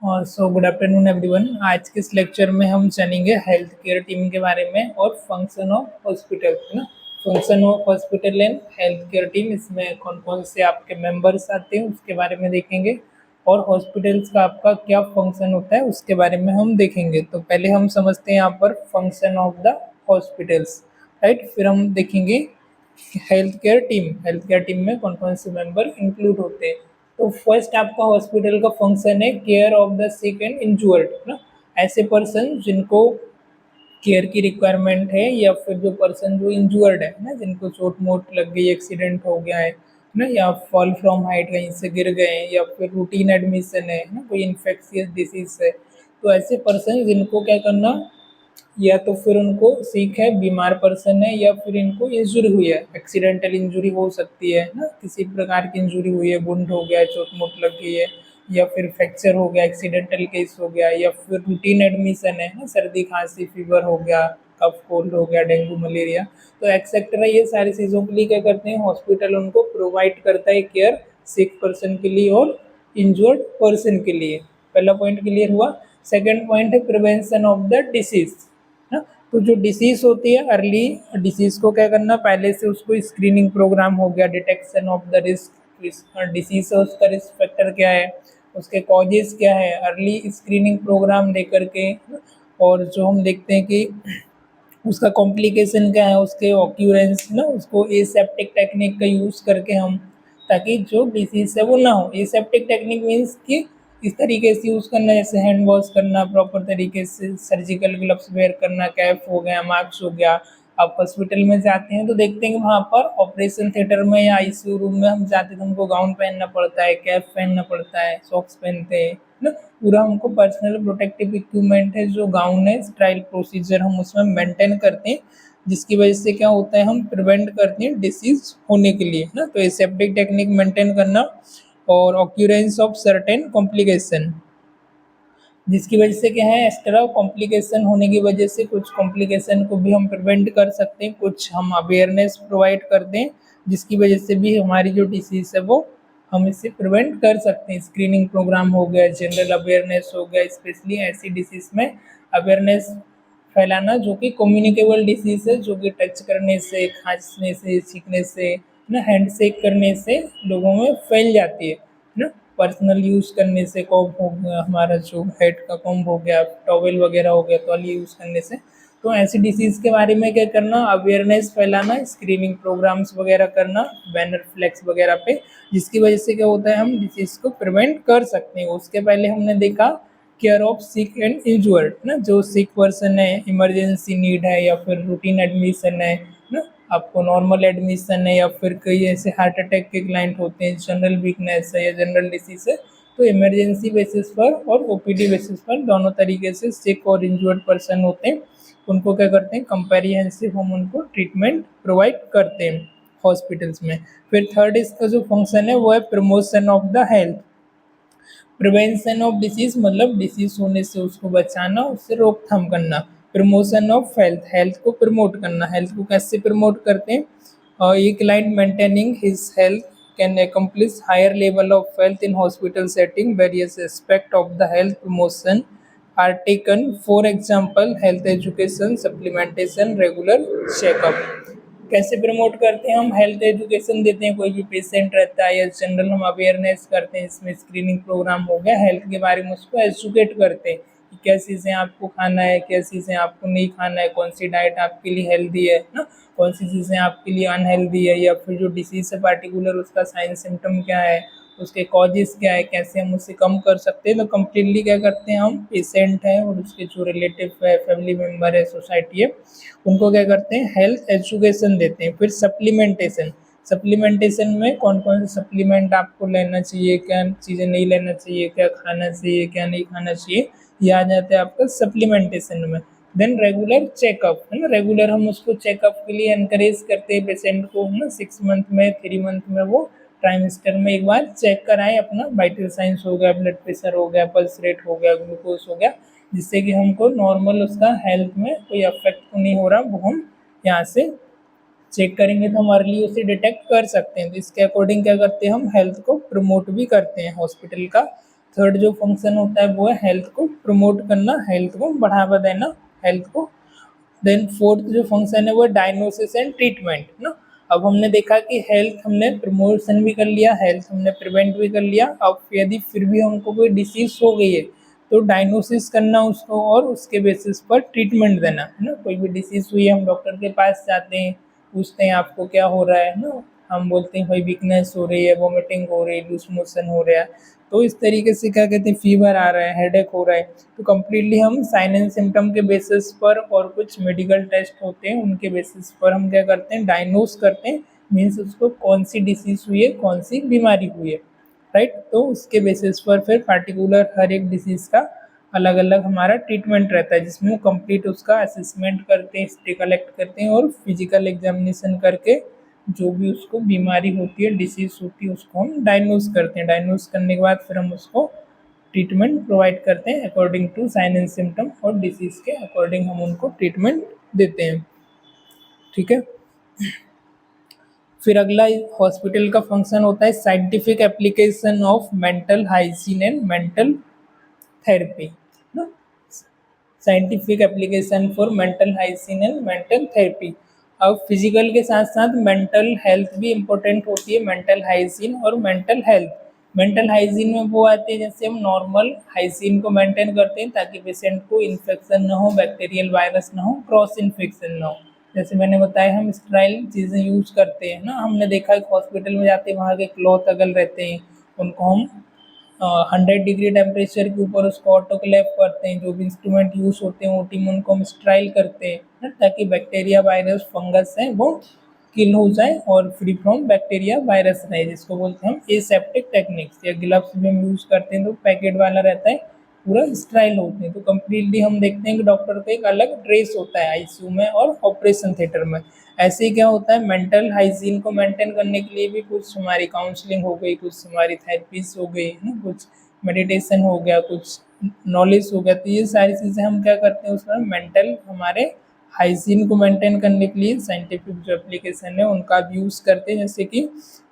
So good afternoon everyone. आज के इस लेक्चर में हम जानेंगे हेल्थ केयर टीम के बारे में और फंक्शन ऑफ हॉस्पिटल, है ना। Function of hospital and health care team, इसमें कौन कौन से आपके मेंबर्स आते हैं उसके बारे में देखेंगे और हॉस्पिटल्स का आपका क्या फंक्शन होता है उसके बारे में हम देखेंगे। तो पहले हम समझते हैं यहाँ पर function of the hospitals, right. फिर हम देखेंगे हेल्थ केयर टीम में कौन कौन से मेंबर इंक्लूड होते हैं। तो फर्स्ट आपका हॉस्पिटल का फंक्शन है care of the sick and injured, ना। ऐसे पर्सन जिनको केयर की रिक्वायरमेंट है या फिर जो पर्सन जो इंजूर्ड है ना, जिनको चोट मोट लग गई, एक्सीडेंट हो गया है ना, या फॉल फ्रॉम हाइट कहीं से गिर गए या फिर रूटीन एडमिशन है ना, कोई इन्फेक्शियस डिसीज है। तो ऐसे पर्सन जिनको क्या करना, या तो फिर उनको सीख है, बीमार पर्सन है, या फिर इनको इंजुरी हुई है, एक्सीडेंटल इंजुरी हो सकती है ना, किसी प्रकार की इंजुरी हुई है, वुंड हो गया, चोट मोट लग गई है, या फिर फ्रैक्चर हो गया, एक्सीडेंटल केस हो गया, या फिर रूटीन एडमिशन है ना, सर्दी खांसी फीवर हो गया, कफ कोल्ड हो गया, डेंगू मलेरिया, तो एक्सेट्रा। ये सारी चीज़ों के लिए क्या करते हैं, हॉस्पिटल उनको प्रोवाइड करता है केयर, सिक पर्सन के लिए और इंजर्ड पर्सन के लिए। पहला पॉइंट क्लियर हुआ। सेकेंड पॉइंट है प्रिवेंशन ऑफ द डिसीज, ना। तो जो डिसीज होती है, अर्ली डिसीज को क्या करना, पहले से उसको स्क्रीनिंग प्रोग्राम हो गया, detection of the risk disease है, उसका रिस्क फैक्टर क्या है, उसके कॉजेज क्या है, अर्ली स्क्रीनिंग प्रोग्राम दे करके। और जो हम देखते हैं कि उसका कॉम्प्लिकेशन क्या है, उसके ऑक्यूरेंस ना, उसको एसेप्टिक टेक्निक का यूज़ करके हम, ताकि जो डिसीज है वो ना हो। एसेप्टिक टेक्निक मीन्स कि इस तरीके से यूज़ करना, जैसे हैंड वॉश करना, प्रॉपर तरीके से सर्जिकल ग्लव्स वेयर करना, कैप हो गया, मास्क हो गया। आप हॉस्पिटल में जाते हैं तो देखते हैं कि वहाँ पर ऑपरेशन थिएटर में या आईसीयू रूम में हम जाते हैं तो हमको गाउन पहनना पड़ता है, कैप पहनना पड़ता है, सॉक्स पहनते हैं ना। पूरा हमको पर्सनल प्रोटेक्टिव इक्विपमेंट है, जो गाउन है, स्टाइल प्रोसीजर हम उसमें मेंटेन करते हैं, जिसकी वजह से क्या होता है, हम प्रिवेंट करते हैं डिसीज होने के लिए ना। तो एसेप्टिक टेक्निक मेंटेन करना और ऑक्यूरेंस ऑफ सर्टेन कॉम्प्लिकेशन, जिसकी वजह से क्या है, एक्स्ट्रा कॉम्प्लिकेशन होने की वजह से कुछ कॉम्प्लिकेशन को भी हम प्रिवेंट कर सकते हैं, कुछ हम अवेयरनेस प्रोवाइड करते हैं, जिसकी वजह से भी हमारी जो डिसीज है वो हम इससे प्रिवेंट कर सकते हैं। स्क्रीनिंग प्रोग्राम हो गया, जनरल अवेयरनेस हो गया, स्पेशली ऐसी डिसीज में अवेयरनेस फैलाना जो कि कम्युनिकेबल डिसीज है, जो कि टच करने से, खांसने से, छींकने से ना, हैंड शेक करने से लोगों में फैल जाती है ना। पर्सनल यूज़ करने से, कॉम्ब हो गया, हमारा जो हेड का कॉम्ब हो गया, टॉवेल वगैरह हो गया, तो ये यूज़ करने से। तो ऐसी डिसीज़ के बारे में क्या करना, अवेयरनेस फैलाना, स्क्रीनिंग प्रोग्राम्स वगैरह करना, बैनर फ्लैक्स वगैरह पे, जिसकी वजह से क्या होता है, हम डिसीज़ को प्रिवेंट कर सकते हैं। उसके पहले हमने देखा care of sick and injured ना, जो सिक पर्सन है, इमरजेंसी नीड है, या फिर रूटीन एडमिशन है ना, आपको नॉर्मल एडमिशन है, या फिर कई ऐसे हार्ट अटैक के क्लाइंट होते हैं, जनरल वीकनेस है या जनरल डिसीज है, तो इमरजेंसी बेसिस पर और ओपीडी बेसिस पर दोनों तरीके से सिक और इंजर्ड पर्सन होते हैं, उनको क्या करते हैं, कंपेरिहेंसिव हम उनको ट्रीटमेंट प्रोवाइड करते हैं हॉस्पिटल्स में। फिर थर्ड इसका जो फंक्शन है वो है promotion of the health. Prevention of disease मतलब डिसीज होने से उसको बचाना, उससे रोकथाम करना। प्रमोशन ऑफ हेल्थ, हेल्थ को प्रमोट करना। हेल्थ को कैसे प्रमोट करते हैं, ये client maintaining his health can accomplish higher level of health in hospital setting. Various aspect of the health promotion are taken, for example health education, supplementation, regular checkup। कैसे promote करते हैं हम, health education देते हैं, कोई भी patient रहता है या जनरल हम अवेयरनेस करते हैं, इसमें स्क्रीनिंग प्रोग्राम हो गया, हेल्थ के बारे में उसको एजुकेट करते हैं कि क्या चीज़ें आपको खाना है, क्या चीज़ें आपको नहीं खाना है, कौन सी डाइट आपके लिए हेल्दी है ना, कौन सी चीज़ें आपके लिए अनहेल्दी है, या फिर जो डिसीज़ है पार्टिकुलर उसका साइन सिम्टम क्या है, उसके कॉजेज़ क्या है, कैसे हम उसे कम कर सकते हैं। तो कम्प्लीटली क्या करते हैं, हम पेशेंट हैं और उसके जो रिलेटिव है, फैमिली मेम्बर है, सोसाइटी है, उनको क्या करते हैं, हेल्थ एजुकेशन देते हैं। फिर सप्लीमेंटेशन, सप्लीमेंटेशन में कौन कौन से सप्लीमेंट आपको लेना चाहिए, क्या चीज़ें नहीं लेना चाहिए, क्या खाना चाहिए, क्या नहीं खाना चाहिए, ये आ जाता है आपका सप्लीमेंटेशन में। देन रेगुलर चेकअप है ना, रेगुलर हम उसको चेकअप के लिए एनकरेज करते हैं पेशेंट को, है ना। 6 मंथ में, 3 मंथ में वो ट्राइमेस्टर में एक बार चेक कराएं अपना, वाइटल साइंस हो गया, ब्लड प्रेशर हो गया, पल्स रेट हो गया, ग्लूकोज हो गया, जिससे कि हमको नॉर्मल उसका हेल्थ में कोई अफेक्ट तो नहीं हो रहा, वो हम यहाँ से चेक करेंगे तो हम अर्ली उसे डिटेक्ट कर सकते हैं। तो इसके अकॉर्डिंग क्या करते हैं, हम हेल्थ को प्रमोट भी करते हैं हॉस्पिटल का थर्ड जो फंक्शन होता है वो है हेल्थ को प्रमोट करना, हेल्थ को बढ़ावा देना, हेल्थ को। देन फोर्थ जो फंक्शन है वो डायग्नोसिस एंड ट्रीटमेंट ना। अब हमने देखा कि हेल्थ हमने प्रमोशन भी कर लिया, हेल्थ हमने प्रिवेंट भी कर लिया। अब यदि फिर भी हमको कोई डिसीज हो गई है तो डायग्नोसिस करना उसको और उसके बेसिस पर ट्रीटमेंट देना है ना। कोई भी डिसीज हुई है, हम डॉक्टर के पास जाते हैं, पूछते हैं आपको क्या हो रहा है ना, हम बोलते हैं भाई वीकनेस हो रही है, वोमिटिंग हो रही है, लूज मोशन हो रहा है, तो इस तरीके से क्या कहते हैं फीवर आ रहा है, हेडेक हो रहा है, तो कम्प्लीटली हम साइन एंड सिम्टम के बेसिस पर और कुछ मेडिकल टेस्ट होते हैं उनके बेसिस पर हम क्या करते हैं डायग्नोस करते हैं, मीन्स उसको कौन सी डिसीज हुई है, कौन सी बीमारी हुई है, राइट। तो उसके बेसिस पर फिर पार्टिकुलर हर एक डिसीज़ का अलग अलग हमारा ट्रीटमेंट रहता है, जिसमें वो कंप्लीट उसका असेसमेंट करते हैं, हिस्ट्री कलेक्ट करते हैं और फिजिकल एग्जामिनेशन करके जो भी उसको बीमारी होती है, डिसीज़ होती है, उसको हम डायग्नोस करते हैं। डायग्नोस करने के बाद फिर हम उसको ट्रीटमेंट प्रोवाइड करते हैं according to sign and symptom, और डिसीज़ के अकॉर्डिंग हम उनको ट्रीटमेंट देते हैं, ठीक है। फिर अगला हॉस्पिटल का फंक्शन होता है scientific application of mental hygiene and mental therapy ना। Scientific application for mental hygiene and mental therapy. अब फिजिकल के साथ साथ मेंटल हेल्थ भी इम्पोर्टेंट होती है, मेंटल हाइजीन और मेंटल हेल्थ। मेंटल हाइजीन में वो आते हैं जैसे हम नॉर्मल हाइजीन को मेंटेन करते हैं ताकि पेशेंट को इन्फेक्शन ना हो, बैक्टीरियल वायरस ना हो, क्रॉस इन्फेक्शन ना हो। जैसे मैंने बताया हम स्टेराइल चीज़ें यूज करते हैं ना, हमने देखा है हॉस्पिटल में जाते हैं वहाँ के क्लॉथ अगल रहते हैं, उनको हम 100 डिग्री टेम्परेचर के ऊपर उसको ऑटोक्लेव करते हैं, जो भी इंस्ट्रूमेंट यूज होते हैं ओटी में उनको हम स्टेराइल करते हैं ना, ताकि बैक्टीरिया वायरस फंगस है वो किल हो जाए और फ्री फ्रॉम बैक्टीरिया वायरस रहे, जिसको बोलते हैं हम एसेप्टिक टेक्निक्स। या ग्लव्स भी हम यूज करते हैं तो पैकेट वाला रहता है, पूरा स्टेराइल होते हैं। तो कम्प्लीटली हम देखते हैं कि डॉक्टर का एक अलग ड्रेस होता है आईसीयू में और ऑपरेशन थिएटर में। ऐसे ही क्या होता है मेंटल हाइजीन को मेंटेन करने के लिए भी कुछ हमारी काउंसलिंग हो गई, कुछ हमारी थेरेपीज हो गई है ना, कुछ मेडिटेशन हो गया, कुछ नॉलेज हो गया। तो ये सारी चीज़ें हम क्या करते हैं उसमें मेंटल हमारे हाइजीन को मेंटेन करने के लिए साइंटिफिक जो एप्लीकेशन है उनका भी यूज़ करते हैं। जैसे कि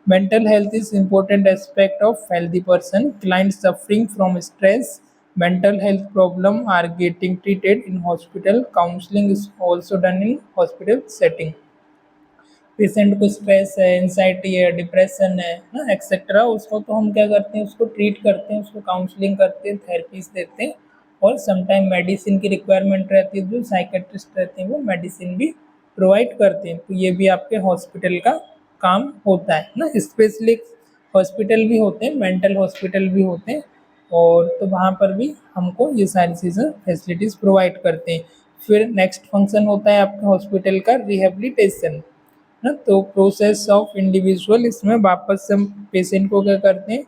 mental health is important aspect of healthy person, client suffering from stress, mental health problem are getting treated in hospital, counseling is also done in hospital setting। Patient को stress है, anxiety है, depression है ना etcetera, उसको तो हम क्या करते हैं उसको ट्रीट करते हैं, उसको काउंसलिंग करते हैं, थेरेपीज देते हैं, और समटाइम मेडिसिन की रिक्वायरमेंट रहती है, जो साइकेट्रिस्ट रहते हैं वो मेडिसिन भी प्रोवाइड करते हैं। तो ये भी आपके हॉस्पिटल का काम होता है ना। स्पेशली हॉस्पिटल भी होते हैं, मेंटल हॉस्पिटल भी होते हैं, और तो वहाँ पर भी हमको ये सारी चीज़ें फैसिलिटीज़ प्रोवाइड करते हैं। फिर नेक्स्ट फंक्शन होता है आपके हॉस्पिटल का रिहेबिलिटेशन ना। तो प्रोसेस ऑफ इंडिविजुअल, इसमें वापस से हम पेशेंट को क्या करते हैं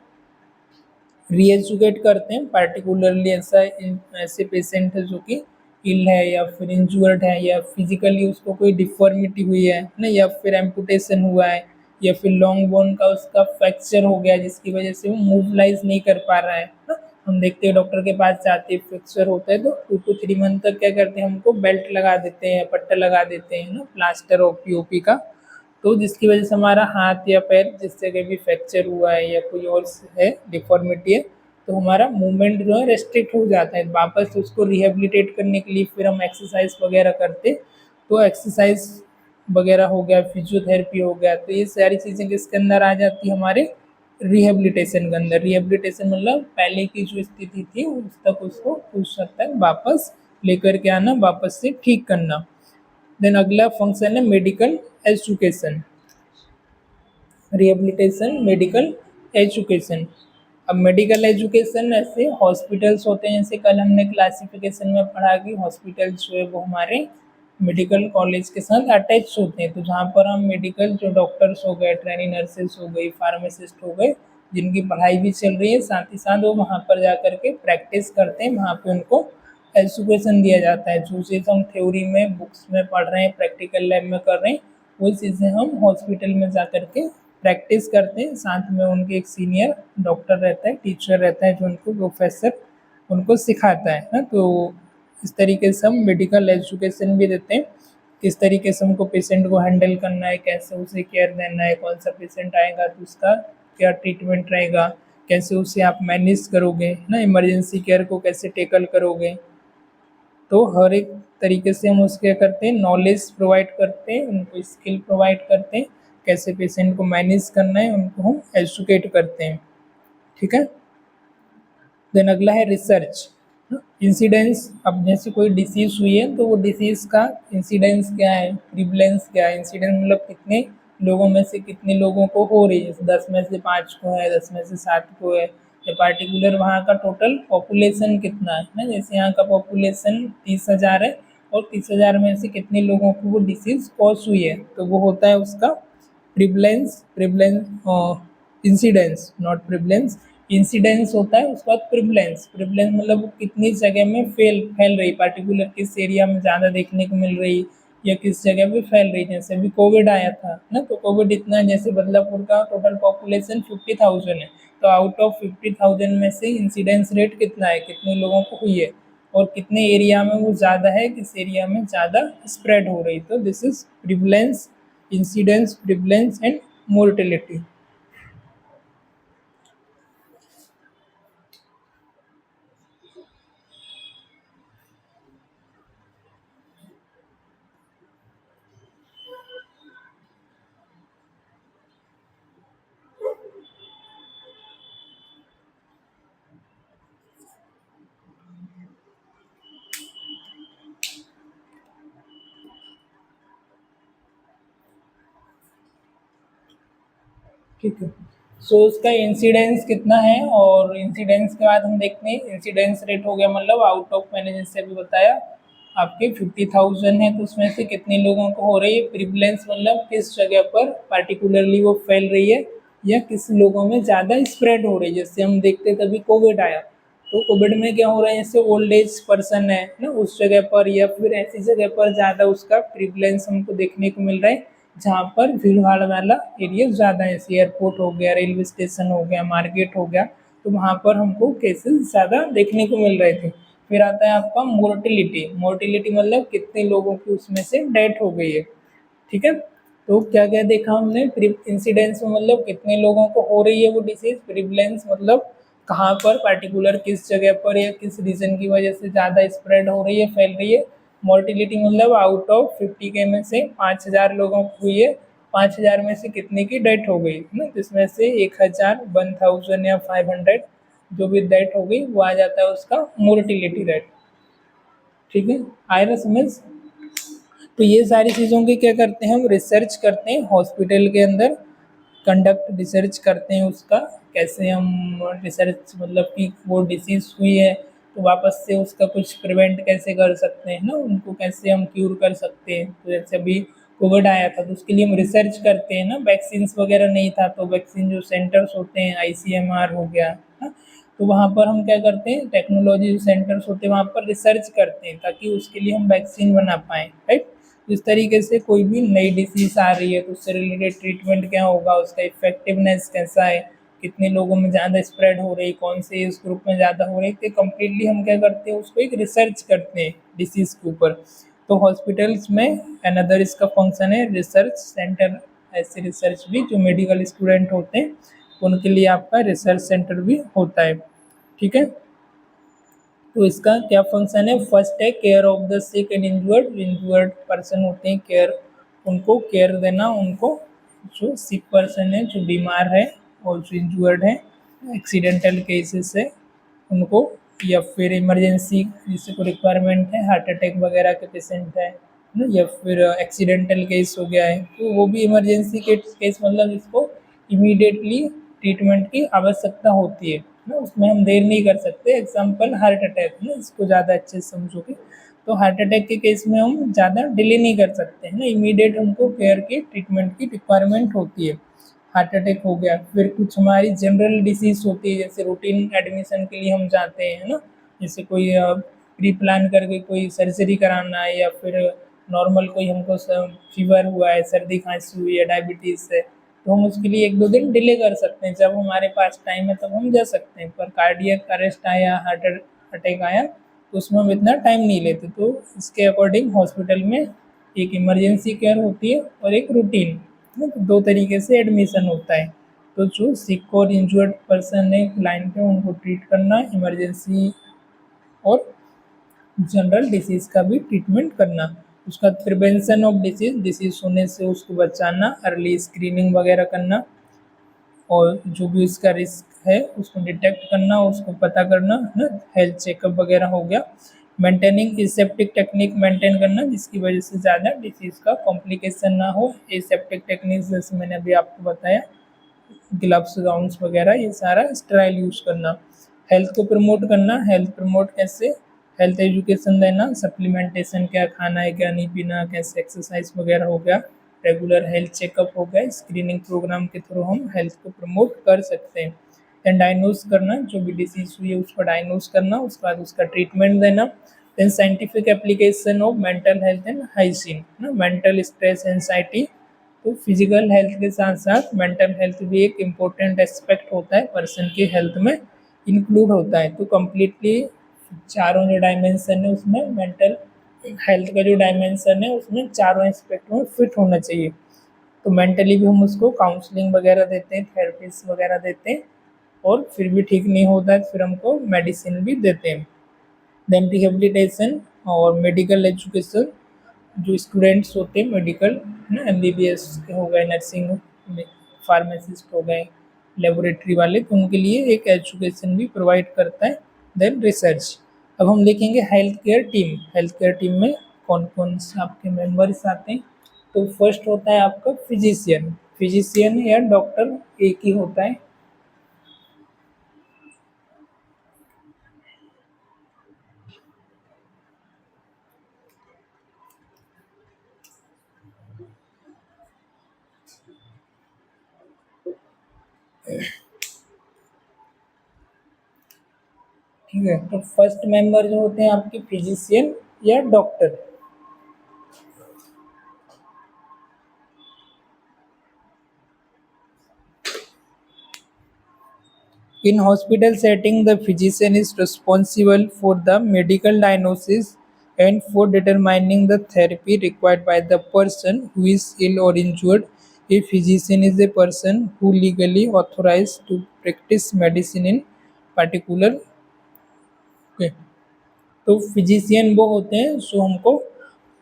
रीएजुकेट करते हैं। पार्टिकुलरली ऐसे पेशेंट है जो कि इल है या फिर इंजर्ड है या फिजिकली उसको कोई डिफॉर्मिटी हुई है ना, या फिर एम्पुटेशन हुआ है, या फिर लॉन्ग बोन का उसका फ्रैक्चर हो गया जिसकी वजह से वो मूवलाइज नहीं कर पा रहा है ना। हम देखते हैं डॉक्टर के पास जाते हैं, फ्रैक्चर होता है तो 2 to 3 मंथ तक क्या करते हैं हमको बेल्ट लगा देते हैं, पट्टा लगा देते हैं ना, प्लास्टर और पीओपी का। तो जिसकी वजह से हमारा हाथ या पैर जिस जगह भी फ्रैक्चर हुआ है या कोई और है डिफॉर्मिटी है, तो हमारा मूवमेंट जो है रेस्ट्रिक्ट हो जाता है। वापस उसको रिहेबिलिटेट करने के लिए फिर हम एक्सरसाइज वगैरह करते, तो एक्सरसाइज वगैरह हो गया, फिजियोथेरेपी हो गया, तो ये सारी चीज़ें किसके अंदर आ जाती है हमारे रिहेबिलिटेशन के अंदर। रिहेबिलिटेशन मतलब पहले की जो स्थिति थी उस तक उसको उस हद तक वापस लेकर के आना, वापस से ठीक करना। देन अगला फंक्शन है medical education, rehabilitation, medical education. अब मेडिकल एजुकेशन ऐसे हॉस्पिटल्स होते हैं, जैसे कल हमने क्लासिफिकेशन में पढ़ा कि हॉस्पिटल जो है वो हमारे मेडिकल कॉलेज के साथ अटैच होते हैं। तो जहाँ पर हम मेडिकल जो डॉक्टर्स हो गए, ट्रेनी नर्सेस हो गई, फार्मासिस्ट हो गए, जिनकी पढ़ाई भी चल रही है, साथ ही साथ वो वहाँ पर जा कर के प्रैक्टिस करते हैं, वहाँ पे उनको एजुकेशन दिया जाता है। जो चीज़ हम थ्योरी में बुक्स में पढ़ रहे हैं, प्रैक्टिकल लैब में कर रहे हैं, वो चीज़ें हम हॉस्पिटल में जा कर के प्रैक्टिस करते हैं। साथ में उनके एक सीनियर डॉक्टर रहता है, टीचर रहता है, जो उनको प्रोफेसर उनको सिखाता है ना। तो इस तरीके से हम मेडिकल एजुकेशन भी देते हैं, किस तरीके से हमको पेशेंट को हैंडल करना है, कैसे उसे केयर देना है, कौन सा पेशेंट आएगा तो उसका क्या ट्रीटमेंट रहेगा, कैसे उसे आप मैनेज करोगे, है ना, इमरजेंसी केयर को कैसे टेकल करोगे। तो हर एक तरीके से हम उसके करते हैं, नॉलेज प्रोवाइड करते हैं, उनको स्किल प्रोवाइड करते हैं, कैसे पेशेंट को मैनेज करना है उनको हम एजुकेट करते हैं। ठीक है। देन अगला है रिसर्च इंसिडेंस। अब जैसे कोई डिसीज़ हुई है तो वो डिसीज़ का इंसिडेंस क्या है, प्रिवलेंस क्या है। इंसिडेंस मतलब कितने लोगों में से कितने लोगों को हो रही है, 10 में से 5 को है, 10 में से 7 को है, या पार्टिकुलर वहाँ का टोटल पॉपुलेशन कितना है ना। जैसे यहाँ का पॉपुलेशन 30,000 है और 30,000 में से कितने लोगों को वो डिसीज़ कॉज हुई है, तो वो होता है उसका prevalence. Incidence, not prevalence, incidence होता है। उसके बाद प्रिवलेंस, प्रिवलेंस मतलब वो कितनी जगह में फैल रही, पार्टिकुलर किस एरिया में ज़्यादा देखने को मिल रही या किस जगह पे फैल रही। जैसे अभी कोविड आया था ना, तो कोविड इतना, जैसे बदलापुर का टोटल पॉपुलेशन 50,000 है, तो आउट ऑफ 50,000 में से इंसिडेंस रेट कितना है, कितने लोगों को हुई है और कितने एरिया में वो ज़्यादा है, किस एरिया में ज़्यादा स्प्रेड हो रही। तो this is prevalence, incidence, prevalence and mortality. ठीक है। सो उसका इंसिडेंस कितना है, और इंसिडेंस के बाद हम देखते हैं इंसिडेंस रेट हो गया, मतलब आउट ऑफ, मैंने जैसे अभी बताया आपके 50,000 है तो उसमें से कितने लोगों को हो रही है। प्रिवलेंस मतलब किस जगह पर पार्टिकुलरली वो फैल रही है या किस लोगों में ज़्यादा स्प्रेड हो रही है। जैसे हम देखते तभी कोविड आया, तो कोविड में क्या हो रहा है, जैसे ओल्ड एज पर्सन है ना उस जगह पर, या फिर ऐसी जगह पर ज़्यादा उसका प्रिवलेंस हमको देखने को मिल रहा है जहाँ पर भीड़ भाड़ वाला एरिया ज़्यादा है, जैसे एयरपोर्ट हो गया, रेलवे स्टेशन हो गया, मार्केट हो गया, तो वहाँ पर हमको केसेस ज़्यादा देखने को मिल रहे थे। फिर आता है आपका मोर्टिलिटी। मोर्टिलिटी मतलब कितने लोगों की उसमें से डेथ हो गई है। ठीक है। तो क्या क्या देखा हमने, इंसिडेंस में मतलब कितने लोगों को हो रही है वो डिसीज, प्रिवलेंस मतलब कहाँ पर पार्टिकुलर किस जगह पर या किस रीजन की वजह से ज़्यादा स्प्रेड हो रही है, फैल रही है। मोर्टिलिटी मतलब आउट ऑफ 50 के में से 5,000 लोगों को हुई है, 5,000 में से कितने की डेथ हो गई है ना, जिसमें से 1,000, 1,000 या 500 जो भी डेथ हो गई वो आ जाता है उसका मोर्टिलिटी रेट। ठीक है, आए ना समझ। तो ये सारी चीज़ों की क्या करते हैं, हम रिसर्च करते हैं हॉस्पिटल के अंदर, कंडक्ट रिसर्च करते हैं उसका, कैसे हम रिसर्च मतलब कि वो डिसीज़ हुई है तो वापस से उसका कुछ प्रिवेंट कैसे कर सकते हैं ना, उनको कैसे हम क्यूर कर सकते हैं। तो जैसे अभी कोविड आया था तो उसके लिए हम रिसर्च करते हैं ना, वैक्सीन्स वगैरह नहीं था तो वैक्सीन जो सेंटर्स होते हैं, ICMR हो गया ना, तो वहाँ पर हम क्या करते हैं, टेक्नोलॉजी सेंटर्स होते हैं वहाँ पर रिसर्च करते हैं ताकि उसके लिए हम वैक्सीन बना पाएँ, राइट। इस तरीके से कोई भी नई डिसीज़ आ रही है तो उससे रिलेटेड ट्रीटमेंट क्या होगा, उसका इफेक्टिवनेस कैसा है, कितने लोगों में ज़्यादा स्प्रेड हो रही, कौन से एज ग्रुप में ज़्यादा हो रही, तो कम्प्लीटली हम क्या करते हैं उसको एक रिसर्च करते हैं डिसीज़ के ऊपर। तो हॉस्पिटल्स में अनदर इसका फंक्शन है रिसर्च सेंटर। ऐसे रिसर्च भी जो मेडिकल स्टूडेंट होते हैं उनके लिए आपका रिसर्च सेंटर भी होता है। ठीक है। तो इसका क्या फंक्शन है, फर्स्ट है care of the sick and injured. Injured person होते हैं, केयर, उनको केयर देना, उनको जो सिक पर्सन है, जो बीमार है और जो इंजर्ड है, एक्सीडेंटल केसेस है उनको, या फिर इमरजेंसी जिससे को रिक्वायरमेंट है, हार्ट अटैक वगैरह के पेशेंट है ना, या फिर एक्सीडेंटल केस हो गया है तो वो भी इमरजेंसी केस मतलब इसको इमीडिएटली ट्रीटमेंट की आवश्यकता होती है ना, उसमें हम देर नहीं कर सकते। एग्जाम्पल हार्ट अटैक है ना, इसको ज़्यादा अच्छे से समझोगे तो हार्ट अटैक के केस में हम ज़्यादा डिले नहीं कर सकते हैं ना, इमीडिएट हमको केयर की ट्रीटमेंट की रिक्वायरमेंट होती है। हार्ट अटैक हो गया, फिर कुछ हमारी जनरल डिसीज़ होती है, जैसे रूटीन एडमिशन के लिए हम जाते हैं ना, जैसे कोई प्री प्लान करके कोई सर्जरी कराना है, या फिर नॉर्मल कोई हमको फीवर हुआ है, सर्दी खांसी हुई है, डायबिटीज़ है, तो हम उसके लिए 1-2 दिन डिले कर सकते हैं। जब हमारे पास टाइम है तब हम जा सकते हैं, पर कार्डियक अरेस्ट आया, हार्ट अटैक आया तो उसमें हम इतना टाइम नहीं लेते। तो इसके अकॉर्डिंग हॉस्पिटल में एक इमरजेंसी केयर होती है और एक रूटीन, तो 2 तरीके से एडमिशन होता है। तो जो सिक और इंजर्ड पर्सन है क्लाइंट है उनको ट्रीट करना, इमरजेंसी और जनरल डिसीज़ का भी ट्रीटमेंट करना। उसका प्रिवेंशन ऑफ डिसीज़ होने से उसको बचाना, अर्ली स्क्रीनिंग वगैरह करना और जो भी उसका रिस्क है उसको डिटेक्ट करना, उसको पता करना है ना, हेल्थ चेकअप वगैरह हो गया। मेंटेनिंग एसेप्टिक टेक्निक मेंटेन करना जिसकी वजह से ज़्यादा डिसीज़ का कॉम्प्लिकेशन ना हो। एसेप्टिक टेक्निक जैसे मैंने अभी आपको बताया, ग्लव्स गाउन्स वगैरह ये सारा स्टेराइल यूज़ करना। हेल्थ को प्रमोट करना, हेल्थ प्रमोट कैसे, हेल्थ एजुकेशन देना, सप्लीमेंटेशन क्या खाना है क्या नहीं पीना, कैसे एक्सरसाइज वगैरह हो गया, रेगुलर हेल्थ चेकअप हो गया। स्क्रीनिंग प्रोग्राम के थ्रू हम हेल्थ को प्रमोट कर सकते हैं। देन डायग्नोज करना, जो भी डिसीज़ हुई है उसको डायग्नोज करना, उसके बाद उसका ट्रीटमेंट देना। Then scientific application of mental health and hygiene ना, मेंटल स्ट्रेस एंजाइटी, तो फिजिकल हेल्थ के साथ साथ मेंटल हेल्थ भी एक इम्पोर्टेंट एस्पेक्ट होता है, पर्सन की हेल्थ में इंक्लूड होता है। तो कम्प्लीटली चारों जो डायमेंशन है उसमें मेंटल हेल्थ का जो डायमेंशन है उसमें चारों एस्पेक्ट में फिट होना चाहिए। तो मेंटली भी हम उसको काउंसलिंग वगैरह देते हैं, थेरेपीज वगैरह देते हैं, और फिर भी ठीक नहीं होता है फिर हमको मेडिसिन भी देते हैं। देन रिहेबिलिटेशन और मेडिकल एजुकेशन, जो स्टूडेंट्स होते हैं मेडिकल है ना, एमबीबीएस के हो गए, नर्सिंग फार्मासिस्ट हो गए, लेबोरेटरी वाले, तो उनके लिए एक एजुकेशन भी प्रोवाइड करता है। Then research. अब हम देखेंगे health care team. Health care team में कौन कौन से आपके मेंबर्स आते हैं। तो फर्स्ट होता है आपका फिजिशियन। फिजिशियन या डॉक्टर एक ही होता है। ठीक है, तो फर्स्ट मेंबर जो होते हैं आपके फिजिशियन या doctor. In hospital setting, the physician is responsible for the medical diagnosis and for determining the therapy required by the person who is ill or injured. A physician is a person who legally authorized to practice medicine in particular. Okay. तो physician वो होते हैं जो हमको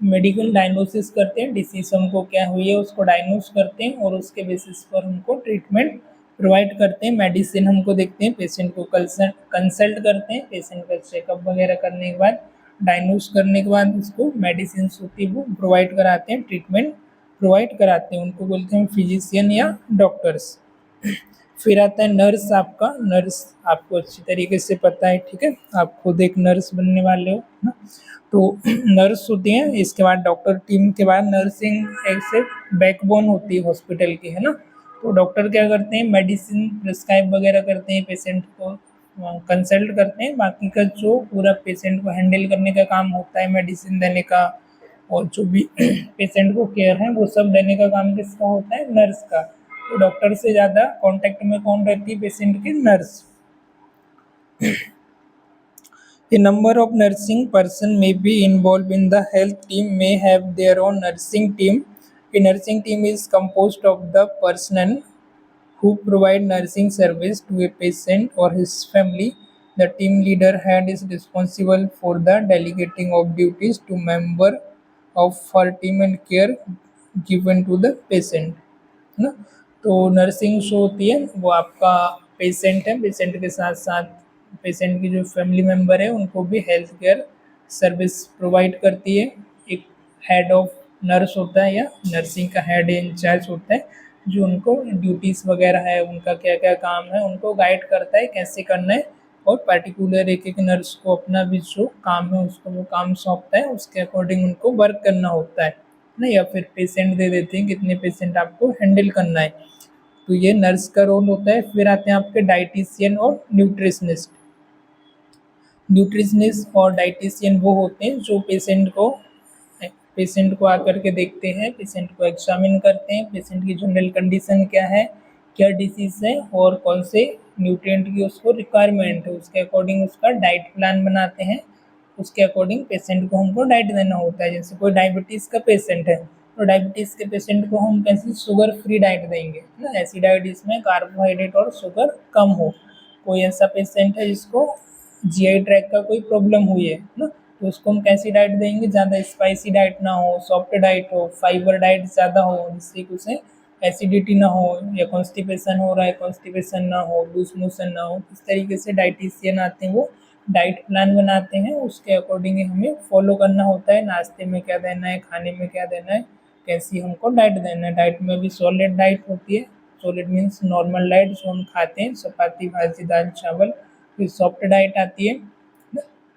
medical diagnosis करते हैं, disease हमको क्या हुई है उसको डायग्नोस करते हैं और उसके बेसिस पर हमको ट्रीटमेंट प्रोवाइड करते हैं। मेडिसिन हमको देखते हैं, पेशेंट को कंसल्ट करते हैं, पेशेंट का चेकअप वगैरह करने के बाद, डायग्नोस करने के बाद उसको मेडिसिन होती है वो प्रोवाइड कराते हैं, ट्रीटमेंट प्रोवाइड कराते हैं, उनको बोलते हैं फिजिशियन या डॉक्टर्स। फिर आता है नर्स। आपका नर्स आपको अच्छी तरीके से पता है, ठीक है, आप खुद एक नर्स बनने वाले हो ना। तो नर्स होती हैं, इसके बाद डॉक्टर टीम के बाद नर्सिंग एक से बैकबोन होती है हॉस्पिटल की, है ना। तो डॉक्टर क्या करते हैं, मेडिसिन प्रिस्क्राइब वगैरह करते हैं, पेशेंट को कंसल्ट करते हैं, बाकी का जो पूरा पेशेंट को हैंडल करने का काम होता है, मेडिसिन देने का और जो भी पेशेंट को केयर है वो सब देने का काम किसका होता है, नर्स का। तो डॉक्टर से ज़्यादा कांटेक्ट में कौन रहती है पेशेंट की, nurse. A number of nursing person may be involved in the health team, may have their own nursing team. A nursing team is composed of the personnel who provide nursing service to a patient or his family. The team leader head is responsible for the delegating of duties to member of her team and care given to the patient, है ना। तो nursing जो होती है वो आपका patient है, patient के साथ साथ पेशेंट की जो फैमिली मेम्बर है उनको भी हेल्थ केयर सर्विस प्रोवाइड करती है। एक हेड ऑफ नर्स होता है या नर्सिंग का हेड इंचार्ज होता है जो उनको ड्यूटीज़ वगैरह है, उनका क्या क्या काम है उनको गाइड करता है कैसे करना है, और पर्टिकुलर एक एक नर्स को अपना भी जो काम है उसको वो काम सौंपता है, उसके अकॉर्डिंग उनको वर्क करना होता है ना, या फिर पेशेंट दे देते हैं कितने पेशेंट आपको हैंडल करना है। तो ये नर्स का रोल होता है। फिर आते हैं आपके डाइटिशियन और न्यूट्रिशनिस्ट। न्यूट्रिशनिस्ट और डाइटिशियन वो होते हैं जो पेशेंट को आकर के देखते हैं, पेशेंट को एग्जामिन करते हैं, पेशेंट की जनरल कंडीशन क्या है, क्या डिसीज़ है और कौन से न्यूट्रिएंट की उसको रिक्वायरमेंट है, उसके अकॉर्डिंग उसका डाइट प्लान बनाते हैं। उसके अकॉर्डिंग पेशेंट को हमको डाइट देना होता है। जैसे कोई डायबिटीज़ का पेशेंट है तो डायबिटीज़ के पेशेंट को हम कैसे शुगर फ्री डाइट देंगे ना, ऐसी डाइट जिसमें कार्बोहाइड्रेट और शुगर कम हो। कोई ऐसा पेशेंट है जिसको जीआई ट्रैक का कोई प्रॉब्लम हुई है ना, तो उसको हम कैसी डाइट देंगे, ज़्यादा स्पाइसी डाइट ना हो, सॉफ्ट डाइट हो, फाइबर डाइट ज़्यादा हो, जिससे कि उसे एसिडिटी ना हो, या कॉन्स्टिपेशन हो रहा है कॉन्स्टिपेशन ना हो, लूज मोशन ना हो। इस तरीके से डाइटिशियन आते हैं, वो डाइट प्लान बनाते हैं, उसके अकॉर्डिंग हमें फॉलो करना होता है, नाश्ते में क्या देना है, खाने में क्या देना है, कैसी हमको डाइट देना है। डाइट में भी सॉलिड डाइट होती है, सॉलिड मीन्स नॉर्मल डाइट जो हम खाते हैं, चपाती भाजी दाल चावल। फिर सॉफ्ट डाइट आती है,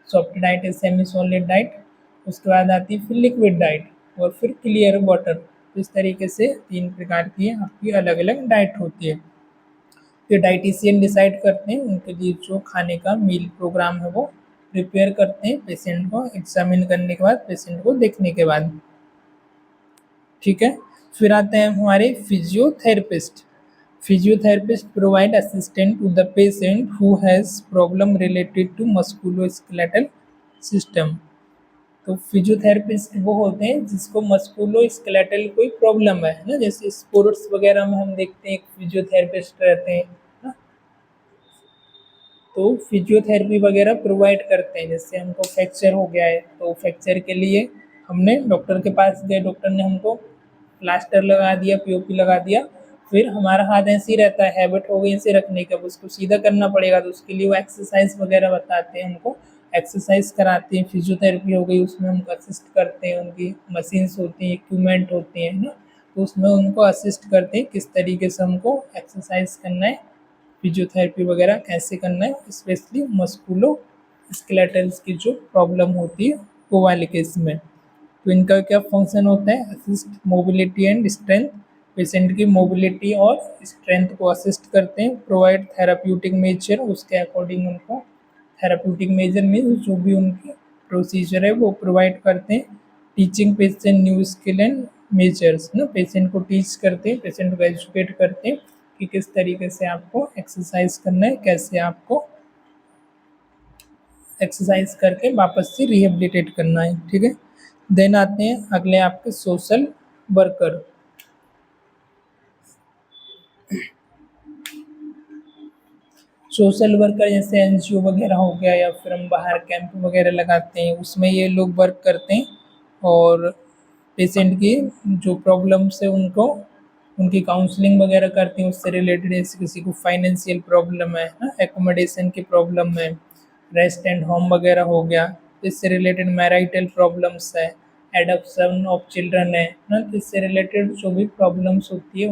सॉफ्ट डाइट है सेमी सॉलिड डाइट। उसके बाद आती है फिर लिक्विड डाइट, और फिर क्लियर वाटर। तो इस तरीके से 3 प्रकार की आपकी अलग अलग डाइट होती है। फिर डाइटिशियन डिसाइड करते हैं उनके लिए जो खाने का मील प्रोग्राम है वो प्रिपेयर करते हैं, पेशेंट को एग्जामिन करने के बाद, पेशेंट को देखने के बाद। ठीक है। फिर आते हैं हमारे physiotherapist. Physiotherapist provide assistant to the patient who has problem related to musculoskeletal system. तो फिजियोथेरेपिस्ट वो होते हैं जिसको मस्कुलोस्केलेटल कोई प्रॉब्लम है ना, जैसे स्पोर्ट्स वगैरह में हम देखते हैं एक फिजियोथेरेपिस्ट रहते हैं ना, तो फिजियोथेरेपी वगैरह प्रोवाइड करते हैं। जैसे हमको फ्रैक्चर हो गया है, तो फ्रैक्चर के लिए हमने डॉक्टर के पास गए, डॉक्टर ने हमको प्लास्टर लगा दिया, पीओपी लगा दिया, फिर हमारा हाथ ऐसे ही रहता है, हैबिट हो गई ऐसे रखने का, उसको सीधा करना पड़ेगा, तो उसके लिए वो एक्सरसाइज वगैरह बताते हैं हमको, एक्सरसाइज कराते हैं। फिजियोथेरेपी हो गई, उसमें हमको असिस्ट करते हैं, उनकी मशीन्स होती हैं, इक्विपमेंट होते हैं ना, तो उसमें उनको असिस्ट करते हैं किस तरीके से हमको एक्सरसाइज करना है, फिजियोथेरेपी वगैरह कैसे करना है, स्पेशली मस्कुलो स्केलेटल्स की जो प्रॉब्लम होती है वो वाले केस में। तो इनका क्या फंक्शन होता है, assist mobility and strength, patient की मोबिलिटी और स्ट्रेंथ को असिस्ट करते हैं। प्रोवाइड थेराप्यूटिक मेजर, उसके अकॉर्डिंग उनको थेराप्यूटिक मेजर मीन्स जो भी उनकी प्रोसीजर है वो प्रोवाइड करते हैं। Teaching patient new skill and measures ना, पेशेंट को टीच करते हैं, पेशेंट को एजुकेट करते हैं कि किस तरीके से आपको एक्सरसाइज करना है, कैसे आपको एक्सरसाइज करके वापस से रिहेबिलिटेट करना है। ठीक है। देन आते हैं अगले आपके सोशल वर्कर। सोशल वर्कर जैसे एनजीओ वगैरह हो गया, या फिर हम बाहर कैंप वगैरह लगाते हैं, उसमें ये लोग वर्क करते हैं और पेशेंट की जो प्रॉब्लम्स है उनको उनकी काउंसलिंग वगैरह करते हैं, उससे रिलेटेड। जैसे किसी को फाइनेंशियल प्रॉब्लम है ना, एकोमोडेशन की प्रॉब्लम है, रेस्ट एंड होम वगैरह हो गया, इससे रिलेटेड मैरिटल प्रॉब्लम्स है, एडॉप्शन ऑफ चिल्ड्रन है ना, इससे रिलेटेड जो भी प्रॉब्लम्स होती है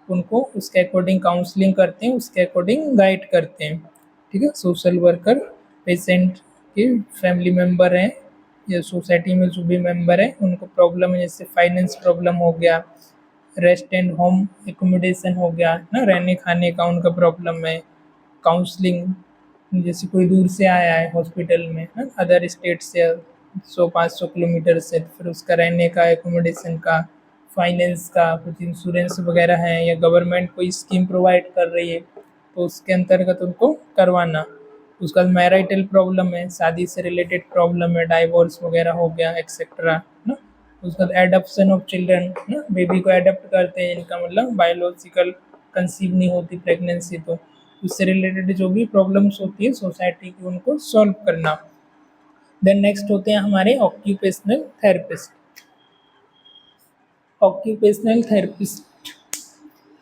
उनको उसके अकॉर्डिंग काउंसलिंग करते हैं, उसके अकॉर्डिंग गाइड करते हैं। ठीक है। सोशल वर्कर पेशेंट के फैमिली मेम्बर हैं या सोसाइटी में जो भी मेंबर है उनको प्रॉब्लम है, जैसे फाइनेंस प्रॉब्लम हो गया, रेस्ट एंड होम एकोमोडेशन हो गया ना, रहने खाने का उनका प्रॉब्लम है, काउंसलिंग, जैसे कोई दूर से आया है हॉस्पिटल में ना, अदर स्टेट से 100-500 किलोमीटर से, तो फिर उसका रहने का, एकोमोडेशन का, फाइनेंस का, कुछ इंश्योरेंस वगैरह है, या गवर्नमेंट कोई स्कीम प्रोवाइड कर रही है तो उसके अंतर्गत उनको करवाना। उसके बाद मैरिटल प्रॉब्लम है, शादी से रिलेटेड प्रॉब्लम है, डाइवोर्स वगैरह हो गया एक्सेट्रा ना। उसके बाद एडॉप्शन ऑफ चिल्ड्रन ना, बेबी को एडॉप्ट करते हैं, इनका मतलब बायोलॉजिकल कंसीव नहीं होती प्रेगनेंसी, तो उससे रिलेटेड जो भी प्रॉब्लम्स होती है सोसाइटी की उनको सॉल्व करना। देन नेक्स्ट होते हैं हमारे occupational therapist. Occupational therapist.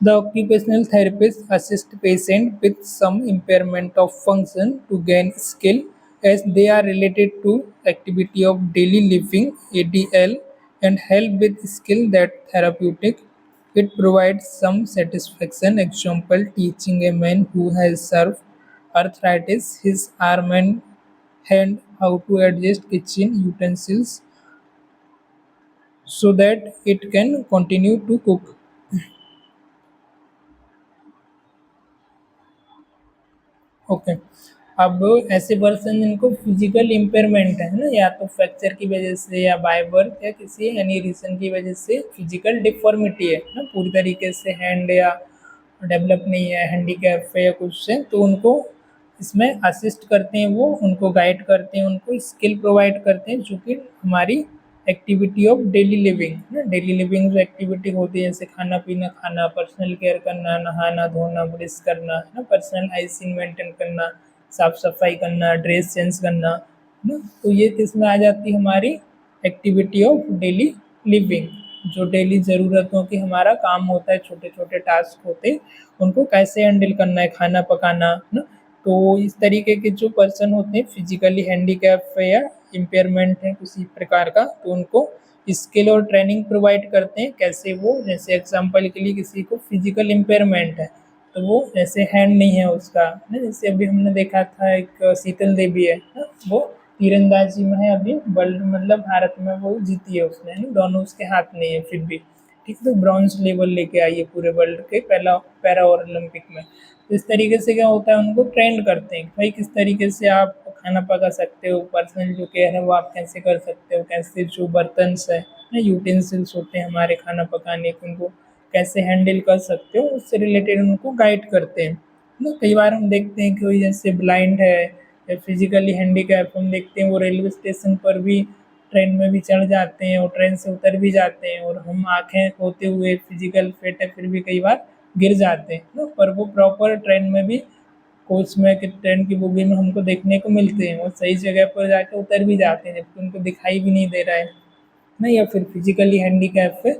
The occupational therapist assists patients with some impairment of function to gain skill as they are related to activity of daily living (ADL) and help with skill that therapeutic. It provides some satisfaction. Example: teaching a man who has served arthritis his arm and hand how to adjust kitchen utensils so that it can continue to cook. Okay. अब ऐसे person जिनको physical impairment है ना, या तो fracture की वजह से या बाय बर्थ या किसी एनी रीज़न की वजह से फिजिकल डिफॉर्मिटी है ना, पूरी तरीके से हैंड या डेवलप नहीं है, हैंडीकैप है या कुछ है, तो उनको इसमें असिस्ट करते हैं, वो उनको गाइड करते हैं, उनको स्किल प्रोवाइड करते हैं जो कि हमारी एक्टिविटी ऑफ डेली लिविंग ना, डेली लिविंग जो एक्टिविटी होती है जैसे खाना पीना खाना, पर्सनल केयर करना, नहाना धोना, ब्रश करना है ना, पर्सनल हाइजीन मेंटेन करना, साफ सफाई करना, ड्रेस चेंज करना है ना, तो ये किसमें आ जाती है हमारी एक्टिविटी ऑफ डेली लिविंग। जो डेली ज़रूरतों की हमारा काम होता है, छोटे छोटे टास्क होते हैं, उनको कैसे हैंडल करना है, खाना पकाना है ना। तो इस तरीके के जो पर्सन होते हैं फिजिकली हैंडीकैप है या इम्पेयरमेंट है किसी प्रकार का, तो उनको स्किल और ट्रेनिंग प्रोवाइड करते हैं। कैसे वो, जैसे एग्जांपल के लिए किसी को फिजिकल इम्पेयरमेंट है तो वो जैसे हैंड नहीं है उसका ना, जैसे अभी हमने देखा था एक शीतल देवी है ना, वो तीरंदाजी में है अभी वर्ल्ड मतलब भारत में वो जीती है उसने है ना, दोनों उसके हाथ नहीं है फिर भी ठीक है, तो ब्रॉन्ज लेवल लेके आई है पूरे वर्ल्ड के पहला पैरा ओलंपिक में। तो इस तरीके से क्या होता है, उनको ट्रेंड करते हैं भाई किस तरीके से आप खाना पका सकते हो, पर्सनल जो केयर है वो आप कैसे कर सकते हो, कैसे जो बर्तन है ना, यूटेंसिल्स होते हैं हमारे खाना पकाने के, उनको कैसे हैंडल कर सकते हो, उससे रिलेटेड उनको गाइड करते हैं ना। कई बार हम देखते हैं कि कोई जैसे ब्लाइंड है या फिजिकली हैंडीकैप, हम देखते हैं वो रेलवे स्टेशन पर भी ट्रेन में भी चढ़ जाते हैं और ट्रेन से उतर भी जाते हैं, और हम आंखें होते हुए फिजिकल फिट है फिर भी कई बार गिर जाते हैं ना, पर वो प्रॉपर ट्रेन में भी कोच में कि ट्रेन की बोगी में हमको देखने को मिलते हैं और सही जगह पर जाकर उतर भी जाते हैं जबकि उनको दिखाई भी नहीं दे रहा है ना, या फिर फिजिकली हैंडीकैप है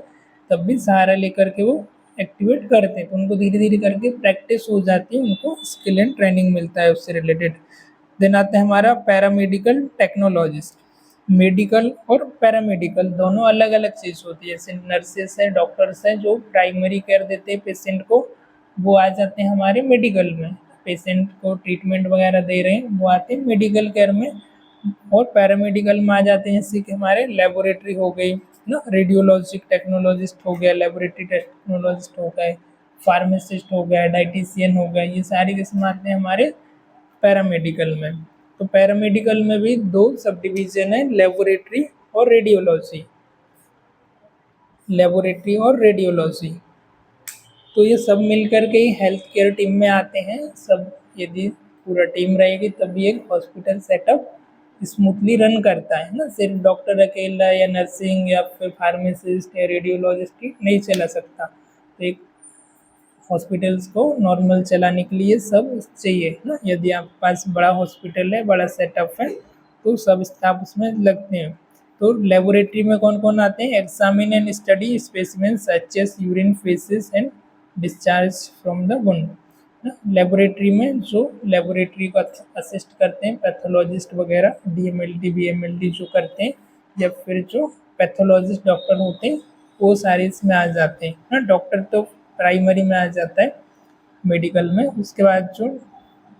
तब भी सहारा लेकर के वो एक्टिवेट करते हैं, तो उनको धीरे धीरे करके प्रैक्टिस हो जाती है, उनको स्किल एंड ट्रेनिंग मिलता है उससे रिलेटेड। देन आता है हमारा पैरामेडिकल टेक्नोलॉजिस्ट। मेडिकल और पैरामेडिकल दोनों अलग अलग चीज़ होती है, जैसे नर्सेस है, डॉक्टर्स है जो प्राइमरी केयर देते हैं पेशेंट को, वो आ जाते हैं हमारे मेडिकल में, पेशेंट को ट्रीटमेंट वगैरह दे रहे हैं वो आते हैं मेडिकल केयर में। और पैरामेडिकल में आ जाते हैं जैसे कि हमारे लेबोरेटरी हो गई ना, रेडियोलॉजिक टेक्नोलॉजिस्ट हो गया, लेबोरेटरी टेक्नोलॉजिस्ट हो गए, फार्मासिस्ट हो गया, डाइटिशियन हो गया, ये सारी किस्म आते हैं हमारे पैरामेडिकल में। तो पैरामेडिकल में भी दो सब डिवीजन है, लेबोरेटरी और रेडियोलॉजी, लेबोरेटरी और रेडियोलॉजी। तो ये सब मिलकर के ही हेल्थ केयर टीम में आते हैं सब। यदि पूरा टीम रहेगी तभी एक हॉस्पिटल सेटअप स्मूथली रन करता है ना, सिर्फ डॉक्टर अकेला या नर्सिंग या फिर फार्मासिस्ट या रेडियोलॉजिस्ट ही नहीं चला सकता। तो एक हॉस्पिटल्स को नॉर्मल चलाने के लिए सब चाहिए ना, यदि आपके पास बड़ा हॉस्पिटल है, बड़ा सेटअप है, तो सब स्टाफ उसमें लगते हैं। तो लेबोरेटरी में कौन कौन आते हैं, examine and study specimen such as urine faeces and discharge from the wound. Laboratory में जो लेबोरेटरी को असिस्ट करते हैं पैथोलॉजिस्ट वगैरह, डीएमएलटी बीएमएलटी जो करते हैं, या फिर जो पैथोलॉजिस्ट डॉक्टर होते हैं वो सारे इसमें आ जाते हैं ना। डॉक्टर तो प्राइमरी में आ जाता है मेडिकल में, उसके बाद जो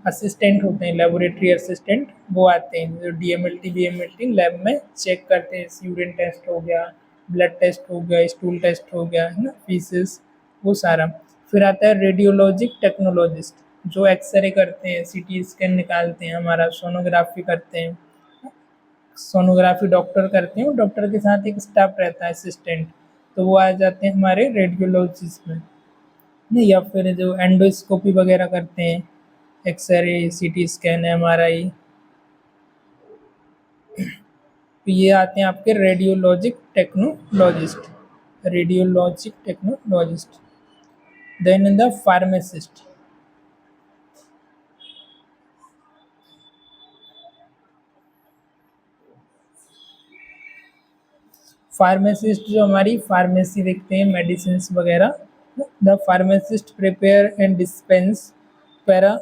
असिस्टेंट होते हैं लेबोरेटरी असिस्टेंट वो आते हैं, जो डीएमएलटी बीएमएलटी लैब में चेक करते हैं, यूरिन टेस्ट हो गया, ब्लड टेस्ट हो गया, स्टूल टेस्ट हो गया है ना, फीसेस, वो सारा। फिर आता है रेडियोलॉजिक टेक्नोलॉजिस्ट जो एक्सरे करते हैं, सीटी स्कैन निकालते हैं हमारा, सोनोग्राफी करते हैं, सोनोग्राफी डॉक्टर करते हैं और डॉक्टर के साथ एक स्टाफ रहता है असिस्टेंट, तो वो आ जाते हैं हमारे रेडियोलॉजिस्ट में। नहीं, या फिर जो एंडोस्कोपी वगैरह करते हैं, एक्सरे सीटी स्कैन एमआरआई, तो ये आते हैं आपके radiologic technologist, radiologic technologist. Then in the pharmacist, pharmacist जो हमारी फार्मेसी देखते हैं मेडिसिन वगैरह, the pharmacist prepare and dispense पैरा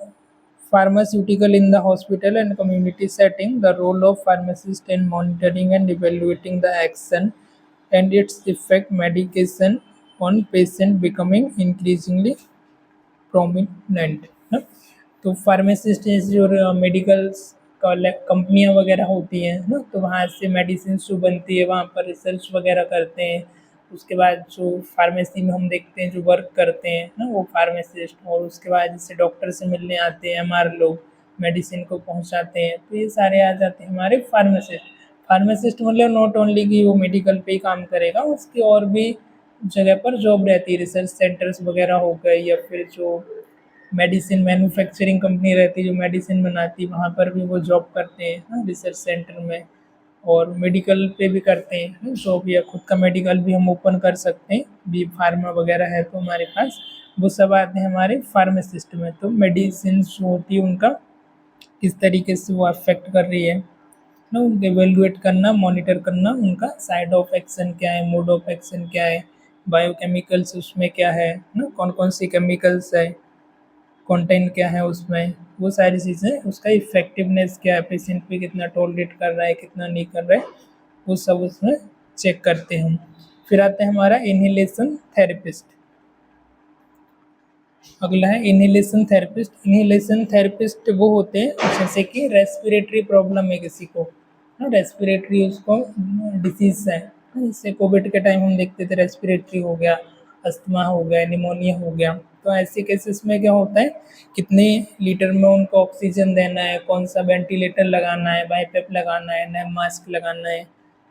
pharmaceutical in the hospital and community setting. The role of pharmacist in monitoring and evaluating the action and its effect medication on patient becoming increasingly prominent ना। तो pharmacist जो medicals कंपनियां वगैरह होती हैं ना, तो वहाँ से मेडिसिन जो बनती है वहाँ पर रिसर्च वगैरह करते हैं। उसके बाद जो फार्मेसी में हम देखते हैं जो वर्क करते हैं ना वो फार्मासिस्ट, और उसके बाद जैसे डॉक्टर से मिलने आते हैं एमआर लोग, मेडिसिन को पहुँचाते हैं, तो ये सारे आ जाते हैं हमारे फार्मासिस्ट। फार्मासिस्ट मतलब नॉट ओनली कि वो मेडिकल पे ही काम करेगा, उसकी और भी जगह पर जॉब रहती है, रिसर्च सेंटर्स वगैरह हो गए, या फिर जो मेडिसिन मैन्युफैक्चरिंग कंपनी रहती है जो मेडिसिन बनाती है वहाँ पर भी वो जॉब करते हैं ना, रिसर्च सेंटर में। और मेडिकल पे भी करते हैं शॉप, या खुद का मेडिकल भी हम ओपन कर सकते हैं, बी फार्मा वगैरह है तो हमारे पास वो सब आते हैं हमारे फार्मासिस्ट में। तो मेडिसिन जो होती है उनका किस तरीके से वो अफेक्ट कर रही है ना, उनको एवेलुएट करना, मॉनिटर करना, उनका साइड ऑफ एक्शन क्या है, मोड ऑफ एक्शन क्या है, बायोकेमिकल्स उसमें क्या है ना, कौन कौन सी केमिकल्स है, कंटेंट क्या है उसमें, वो सारी चीज़ें, उसका इफ़ेक्टिवनेस क्या है, पेशेंट पे कितना टॉलरेट कर रहा है, कितना नहीं कर रहा है, वो सब उसमें चेक करते हैं हम। फिर आता है हमारा इनहेलेशन थेरेपिस्ट। अगला है इनहेलेशन थेरेपिस्ट। इनहेलेशन थेरेपिस्ट वो होते हैं जैसे कि रेस्पिरेटरी प्रॉब्लम है किसी को, रेस्पिरेटरी उसको डिसीज है, जैसे कोविड के टाइम हम देखते थे रेस्पिरेटरी हो गया, अस्थमा हो गया, निमोनिया हो गया। तो ऐसे केसेस में क्या होता है, कितने लीटर में उनको ऑक्सीजन देना है, कौन सा वेंटिलेटर लगाना है, बाईपेप लगाना है, नया मास्क लगाना है,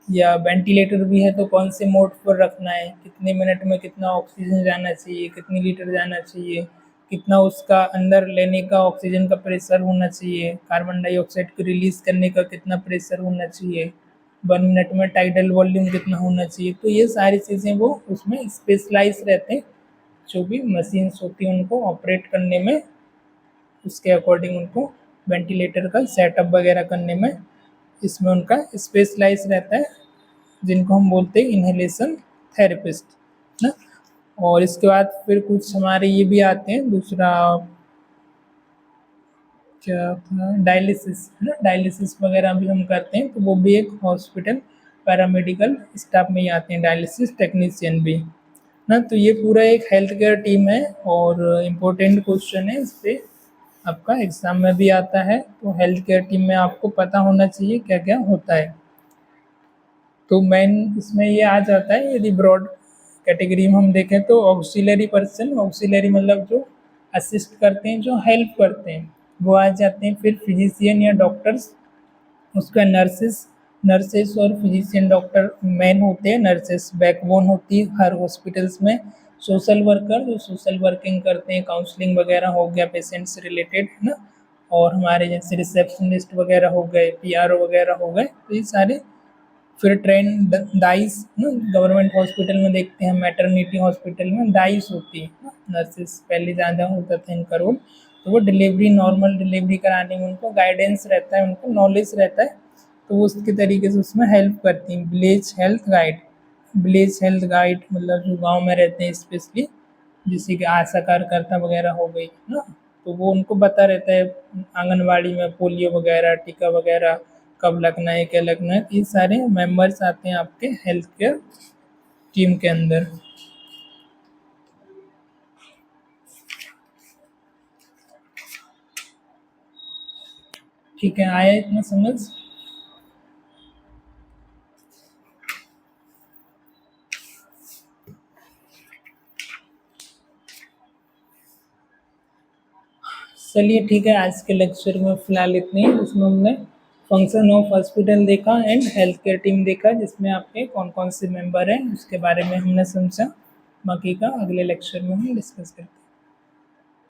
या वेंटिलेटर भी है तो कौन से मोड पर रखना है, कितने मिनट में कितना ऑक्सीजन जाना चाहिए, कितनी लीटर जाना चाहिए, कितना उसका अंदर लेने का ऑक्सीजन का प्रेशर होना चाहिए, कार्बन डाइऑक्साइड को रिलीज करने का कितना प्रेशर होना चाहिए, 1 मिनट में टाइडल वॉल्यूम कितना होना चाहिए। तो ये सारी चीज़ें वो उसमें स्पेशलाइज रहते हैं, जो भी मशीन्स होती हैं उनको ऑपरेट करने में, उसके अकॉर्डिंग उनको वेंटिलेटर का सेटअप वगैरह करने में, इसमें उनका स्पेशलाइज रहता है, जिनको हम बोलते हैं इनहेलेशन थेरेपिस्ट ना। और इसके बाद फिर कुछ हमारे ये भी आते हैं, दूसरा क्या था, डायलिसिस है ना, डायलिसिस वगैरह भी हम करते हैं, तो वो भी एक हॉस्पिटल पैरामेडिकल स्टाफ में ही आते हैं, डायलिसिस टेक्नीशियन भी ना। तो ये पूरा एक हेल्थ केयर टीम है, और इम्पोर्टेंट क्वेश्चन है इस पर, आपका एग्ज़ाम में भी आता है। तो हेल्थ केयर टीम में आपको पता होना चाहिए क्या क्या होता है। तो मेन इसमें ये आ जाता है, यदि ब्रॉड कैटेगरी में हम देखें तो ऑक्सिलरी पर्सन, ऑक्सिलरी मतलब जो असिस्ट करते हैं, जो हेल्प करते हैं, वो आ जाते हैं। फिर फिजिशियन या डॉक्टर्स, उसका नर्सेस, नर्सेस और फिजिशियन डॉक्टर मेन होते हैं, नर्सेस बैकबोन होती है हर हॉस्पिटल्स में। सोशल वर्कर जो सोशल वर्किंग करते हैं, काउंसलिंग वगैरह हो गया पेशेंट से रिलेटेड है ना, और हमारे जैसे रिसेप्शनिस्ट वगैरह हो गए, पीआरओ वगैरह हो गए, तो ये सारे। फिर ट्रेन दाइस ना, गवर्नमेंट हॉस्पिटल में देखते हैं, मैटरनिटी हॉस्पिटल में दाइस होती है ना, नर्सेस पहले ज़्यादा होता था इनका रोल। तो वो डिलीवरी, नॉर्मल डिलीवरी कराने में उनको गाइडेंस रहता है, उनको नॉलेज रहता है, तो वो उसके तरीके से उसमें हेल्प करती हैं। Village health guide, village health guide मतलब जो गांव में रहते हैं स्पेशली, जैसे कि आशा कार्यकर्ता वगैरह हो गई ना, तो वो उनको पता रहता है आंगनबाड़ी में पोलियो वगैरह, टीका वगैरह कब लगना है, क्या लगना है। ये सारे मेंबर्स आते हैं आपके हेल्थ केयर टीम के अंदर। ठीक है, आया इतना समझ? चलिए ठीक है, आज के लेक्चर में फ़िलहाल इतनी ही, जिसमें हमने फंक्शन ऑफ हॉस्पिटल देखा एंड हेल्थ केयर टीम देखा, जिसमें आपके कौन कौन से मेंबर हैं उसके बारे में हमने समझा। बाकी का अगले लेक्चर में हम डिस्कस करते हैं।